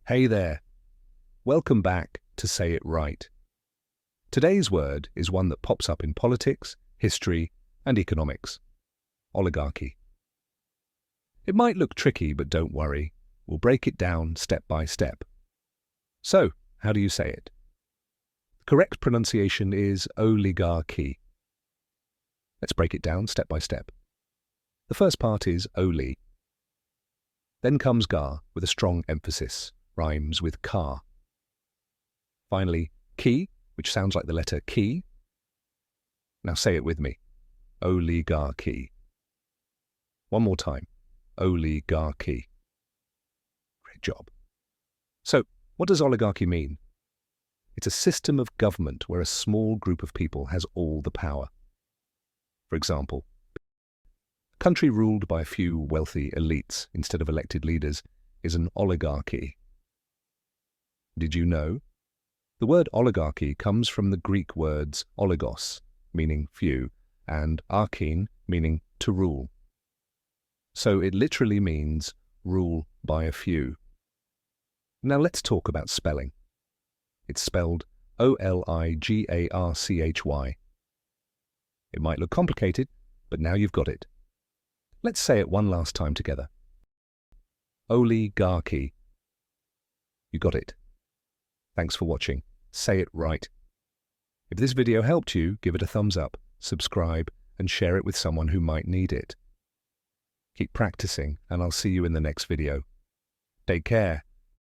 Hey there. Welcome back to Say It Right. Today's word is one that pops up in politics, history, and economics. Oligarchy. It might look tricky, but don't worry. We'll break it down step by step. So, how do you say it? The correct pronunciation is oligarchy. Let's break it down step by step. The first part is oli. Then comes gar with a strong emphasis, rhymes with car. Finally, key, which sounds like the letter key. Now say it with me. Oligarchy. One more time. Oligarchy. Great job. So, what does oligarchy mean? It's a system of government where a small group of people has all the power. For example, a country ruled by a few wealthy elites instead of elected leaders is an oligarchy. Did you know? The word oligarchy comes from the Greek words oligos, meaning few, and arkhein, meaning to rule. So it literally means rule by a few. Now let's talk about spelling. It's spelled O-L-I-G-A-R-C-H-Y. It might look complicated, but now you've got it. Let's say it one last time together. Oligarchy. You got it. Thanks for watching. Say it right. If this video helped you, give it a thumbs up, subscribe, and share it with someone who might need it. Keep practicing, and I'll see you in the next video. Take care.